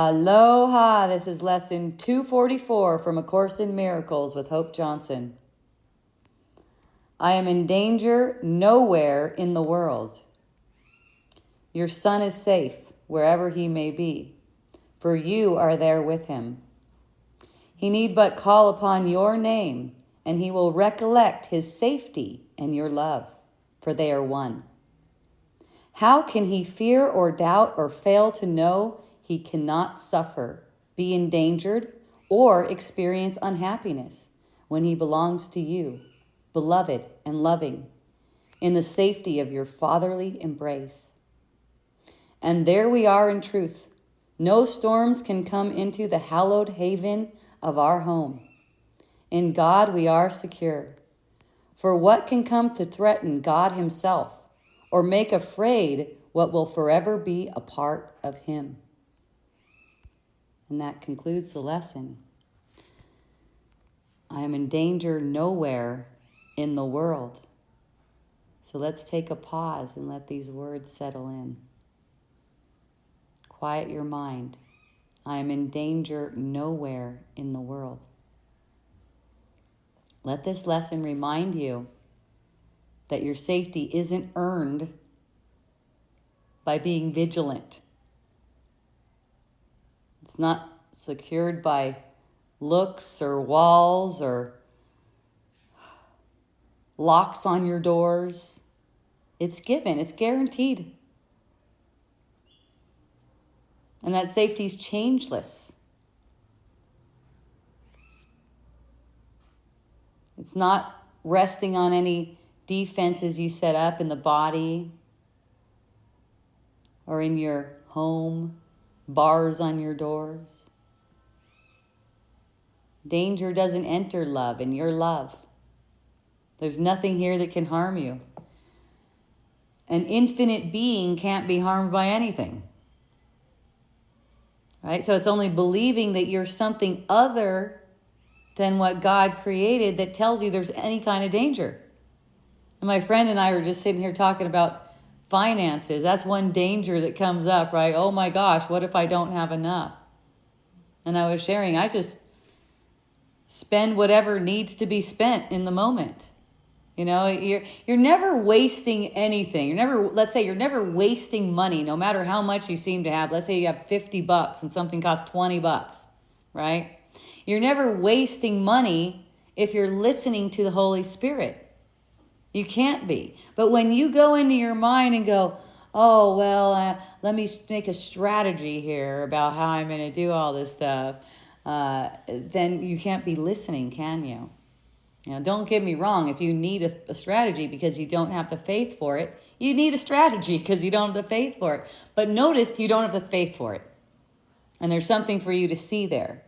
Aloha! This is lesson 244 from A Course in Miracles with Hope Johnson. I am in danger nowhere in the world. Your son is safe wherever he may be, for you are there with him. He need but call upon your name, and he will recollect his safety and your love, for they are one. How can he fear or doubt or fail to know he cannot suffer, be endangered, or experience unhappiness when he belongs to you, beloved and loving, in the safety of your fatherly embrace? And there we are in truth. No storms can come into the hallowed haven of our home. In God we are secure. For what can come to threaten God himself, or make afraid what will forever be a part of him? And that concludes the lesson. I am in danger nowhere in the world. So let's take a pause and let these words settle in. Quiet your mind. I am in danger nowhere in the world. Let this lesson remind you that your safety isn't earned by being vigilant. It's not secured by looks or walls or locks on your doors. It's given, it's guaranteed. And that safety is changeless. It's not resting on any defenses you set up in the body or in your home, bars on your doors. Danger doesn't enter love, and your love. There's nothing here that can harm you. An infinite being can't be harmed by anything. Right? So it's only believing that you're something other than what God created that tells you there's any kind of danger. And my friend and I were just sitting here talking about finances. That's one danger that comes up, right? Oh my gosh, what if I don't have enough? And I was sharing, I just spend whatever needs to be spent in the moment. You know, you're never wasting anything. Let's say you're never wasting money, no matter how much you seem to have. Let's say you have $50 and something costs $20, right? You're never wasting money if you're listening to the Holy Spirit. You can't be. But when you go into your mind and go, oh, well, let me make a strategy here about how I'm going to do all this stuff, then you can't be listening, can you? You know, don't get me wrong. If you need a strategy because you don't have the faith for it, you need a strategy because you don't have the faith for it. But notice you don't have the faith for it. And there's something for you to see there.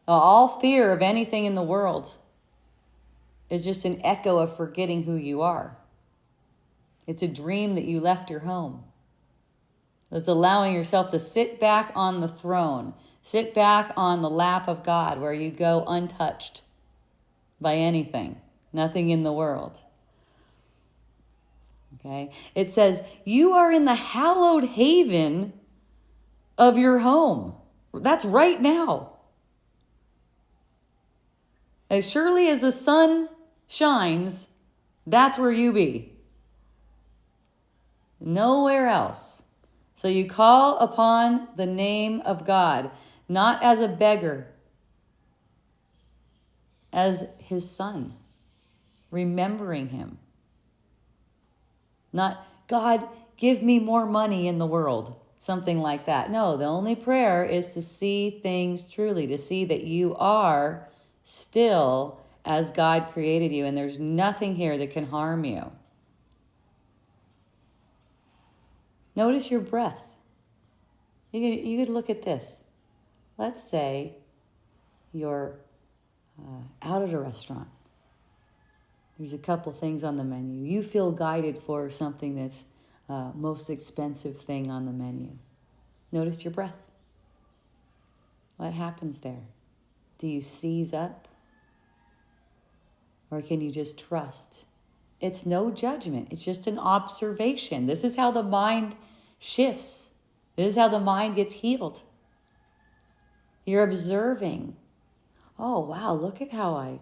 All fear of anything in the world is just an echo of forgetting who you are. It's a dream that you left your home. It's allowing yourself to sit back on the throne, sit back on the lap of God where you go untouched by anything, nothing in the world. Okay? It says, you are in the hallowed haven of your home. That's right now. As surely as the sun shines, that's where you be. Nowhere else. So you call upon the name of God, not as a beggar, as his son, remembering him. Not, God, give me more money in the world, something like that. No, the only prayer is to see things truly, to see that you are still as God created you, and there's nothing here that can harm you. Notice your breath. You could look at this. Let's say you're out at a restaurant. There's a couple things on the menu. You feel guided for something that's most expensive thing on the menu. Notice your breath. What happens there? Do you seize up? Or can you just trust? It's no judgment. It's just an observation. This is how the mind shifts This is how the mind gets healed. You're observing. Oh, wow, look at how I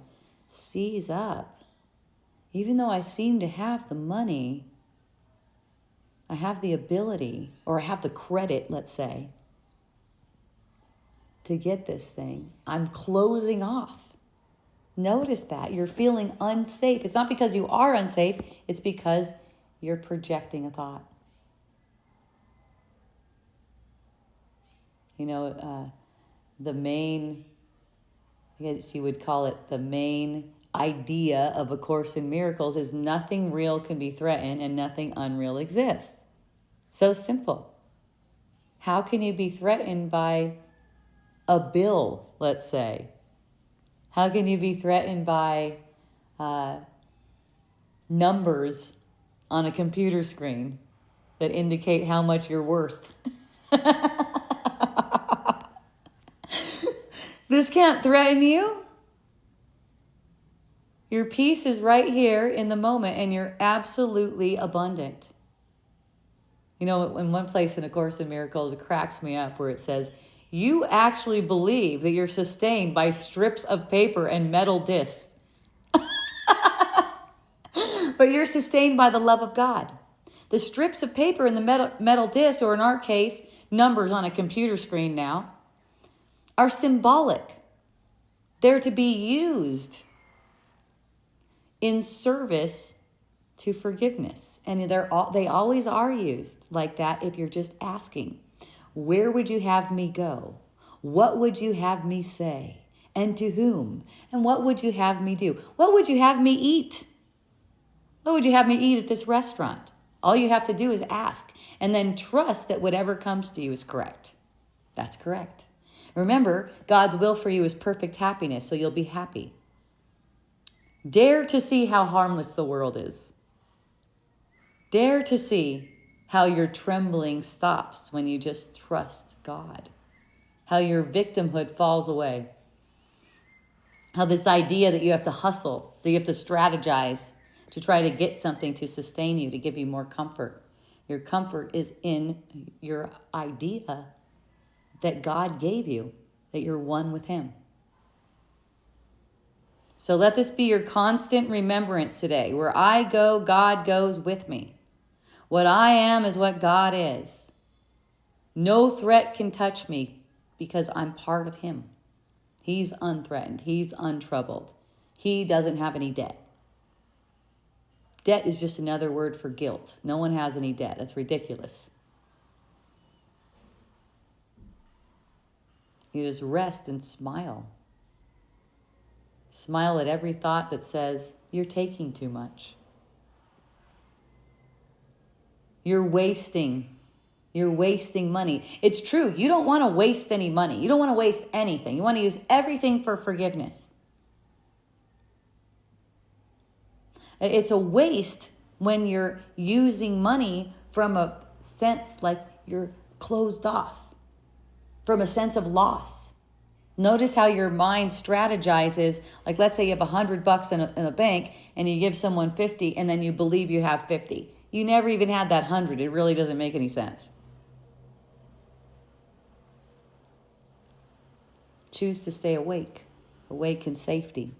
seize up. Even though I seem to have the money, I have the ability, or I have the credit, let's say, to get this thing. I'm closing off. Notice that. You're feeling unsafe. It's not because you are unsafe. It's because you're projecting a thought. You know, the main, I guess you would call it the main idea of A Course in Miracles is nothing real can be threatened and nothing unreal exists. So simple. How can you be threatened by a bill, let's say? How can you be threatened by numbers on a computer screen that indicate how much you're worth? This can't threaten you. Your peace is right here in the moment, and you're absolutely abundant. You know, in one place in A Course in Miracles, it cracks me up where it says, you actually believe that you're sustained by strips of paper and metal discs. But you're sustained by the love of God. The strips of paper and the metal discs, or in our case, numbers on a computer screen now, are symbolic. They're to be used in service to forgiveness. And they always are used like that if you're just asking, where would you have me go? What would you have me say? And to whom? And what would you have me do? What would you have me eat? What would you have me eat at this restaurant? All you have to do is ask, and then trust that whatever comes to you is correct. That's correct. Remember, God's will for you is perfect happiness, so you'll be happy. Dare to see how harmless the world is. Dare to see how your trembling stops when you just trust God. How your victimhood falls away. How this idea that you have to hustle, that you have to strategize to try to get something to sustain you, to give you more comfort. Your comfort is in your idea that God gave you, that you're one with Him. So let this be your constant remembrance today. Where I go, God goes with me. What I am is what God is. No threat can touch me because I'm part of Him. He's unthreatened. He's untroubled. He doesn't have any debt. Debt is just another word for guilt. No one has any debt. That's ridiculous. You just rest and smile. Smile at every thought that says, you're taking too much. You're wasting money. It's true. You don't want to waste any money. You don't want to waste anything. You want to use everything for forgiveness. It's a waste when you're using money from a sense like you're closed off, from a sense of loss. Notice how your mind strategizes. Like, let's say you have $100 in a bank and you give someone 50 and then you believe you have 50. You never even had that 100. It really doesn't make any sense. Choose to stay awake in safety.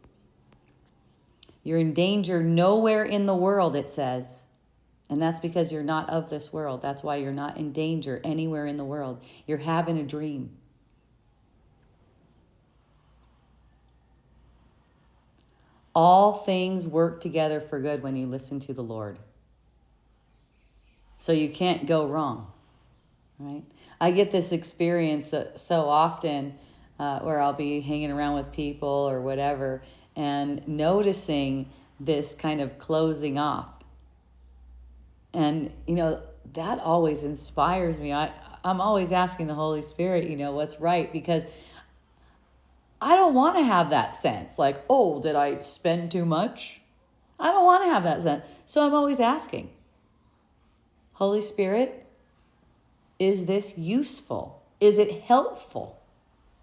You're in danger nowhere in the world, it says. And that's because you're not of this world. That's why you're not in danger anywhere in the world. You're having a dream. All things work together for good when you listen to the Lord. So you can't go wrong, right? I get this experience so often where I'll be hanging around with people or whatever and noticing this kind of closing off. And, that always inspires me. I'm always asking the Holy Spirit, what's right, because I don't want to have that sense like, oh, did I spend too much? I don't want to have that sense. So I'm always asking, Holy Spirit, is this useful? Is it helpful?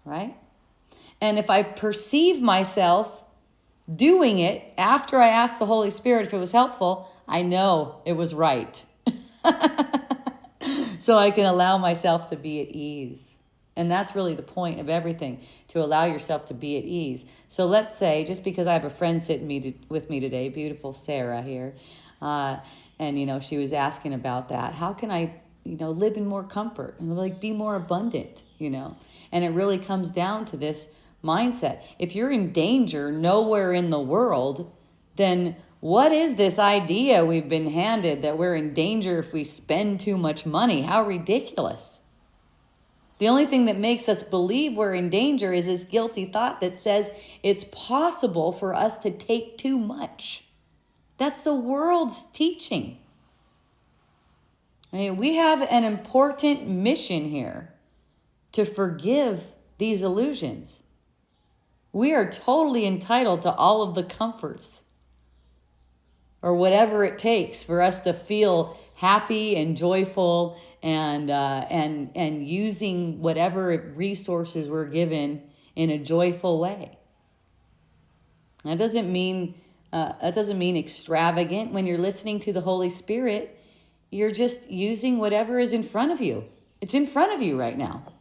Right? And if I perceive myself doing it after I asked the Holy Spirit if it was helpful, I know it was right. so I can allow myself to be at ease. And that's really the point of everything, to allow yourself to be at ease. So let's say, just because I have a friend sitting with me today, beautiful Sarah here, and, she was asking about that. How can I, live in more comfort and be more abundant, And it really comes down to this mindset. If you're in danger nowhere in the world, then what is this idea we've been handed that we're in danger if we spend too much money? How ridiculous. The only thing that makes us believe we're in danger is this guilty thought that says it's possible for us to take too much. That's the world's teaching. I mean, we have an important mission here to forgive these illusions. We are totally entitled to all of the comforts, or whatever it takes for us to feel happy and joyful, and using whatever resources we're given in a joyful way. That doesn't mean extravagant. When you're listening to the Holy Spirit, you're just using whatever is in front of you. It's in front of you right now.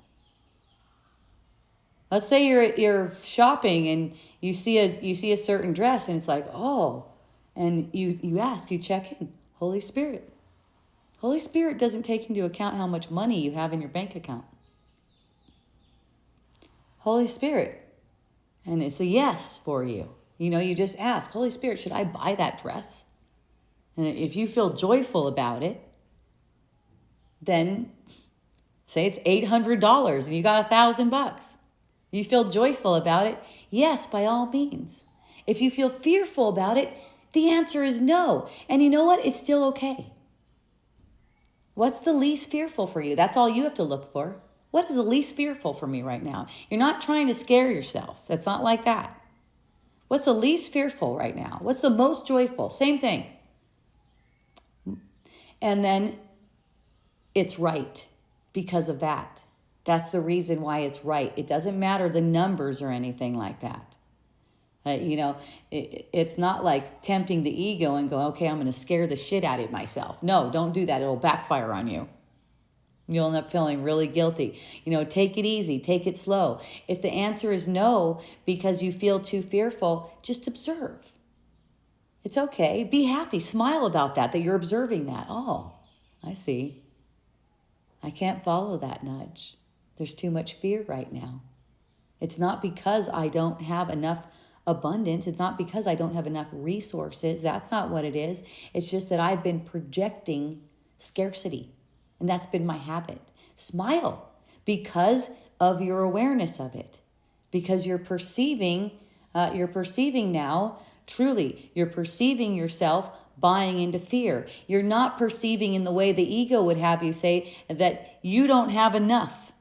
Let's say you're shopping and you see a certain dress and it's like, oh, and you check in, Holy Spirit. Holy Spirit doesn't take into account how much money you have in your bank account. Holy Spirit, and it's a yes for you. You just ask, Holy Spirit, should I buy that dress? And if you feel joyful about it, then say it's $800 and you got $1,000. You feel joyful about it? Yes, by all means. If you feel fearful about it, the answer is no. And you know what? It's still okay. What's the least fearful for you? That's all you have to look for. What is the least fearful for me right now? You're not trying to scare yourself. That's not like that. What's the least fearful right now? What's the most joyful? Same thing. And then it's right because of that. That's the reason why it's right. It doesn't matter the numbers or anything like that. It's not like tempting the ego and going, okay, I'm going to scare the shit out of myself. No, don't do that. It'll backfire on you. You'll end up feeling really guilty. Take it easy. Take it slow. If the answer is no because you feel too fearful, just observe. It's okay. Be happy. Smile about that you're observing that. Oh, I see. I can't follow that nudge. There's too much fear right now. It's not because I don't have enough abundance. It's not because I don't have enough resources. That's not what it is. It's just that I've been projecting scarcity, and that's been my habit. Smile because of your awareness of it, because you're perceiving now, truly, you're perceiving yourself buying into fear. You're not perceiving in the way the ego would have you say that you don't have enough.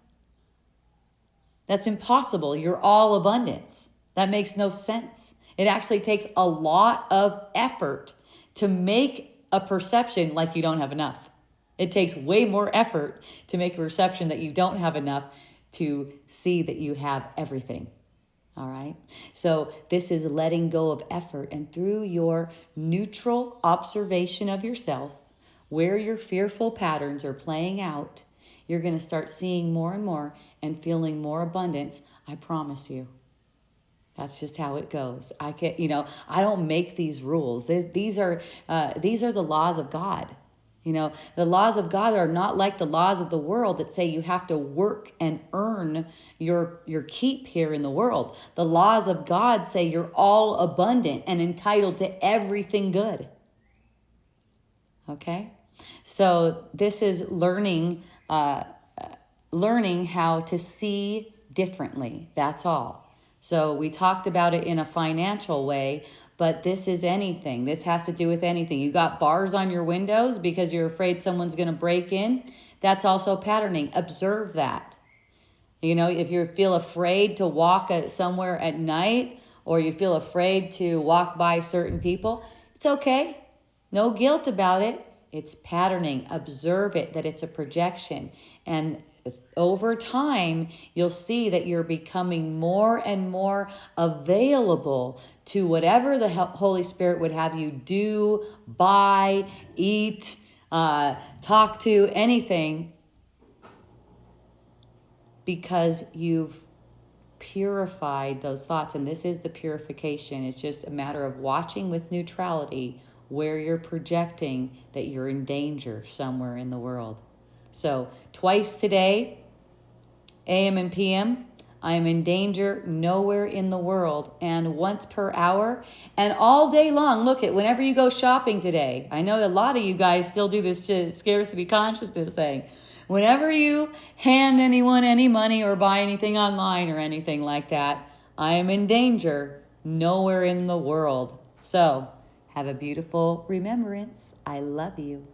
That's impossible. You're all abundance. That makes no sense. It actually takes a lot of effort to make a perception like you don't have enough. It takes way more effort to make a perception that you don't have enough to see that you have everything. All right? So this is letting go of effort, and through your neutral observation of yourself, where your fearful patterns are playing out, you're going to start seeing more and more and feeling more abundance. I promise you. That's just how it goes. I don't make these rules. These are the laws of God. The laws of God are not like the laws of the world that say you have to work and earn your keep here in the world. The laws of God say you're all abundant and entitled to everything good. Okay? So this is learning how to see differently. That's all. So we talked about it in a financial way, but this is anything. This has to do with anything. You got bars on your windows because you're afraid someone's going to break in. That's also patterning. Observe that. If you feel afraid to walk somewhere at night, or you feel afraid to walk by certain people, it's okay. No guilt about it. It's patterning. Observe it, that it's a projection. And over time, you'll see that you're becoming more and more available to whatever the Holy Spirit would have you do, buy, eat, talk to, anything. because you've purified those thoughts. And this is the purification. It's just a matter of watching with neutrality where you're projecting that you're in danger somewhere in the world. So twice today, AM and PM, I am in danger nowhere in the world, and once per hour, and all day long. Look at whenever you go shopping today. I know a lot of you guys still do this scarcity consciousness thing. Whenever you hand anyone any money or buy anything online or anything like that, I am in danger nowhere in the world. So have a beautiful remembrance. I love you.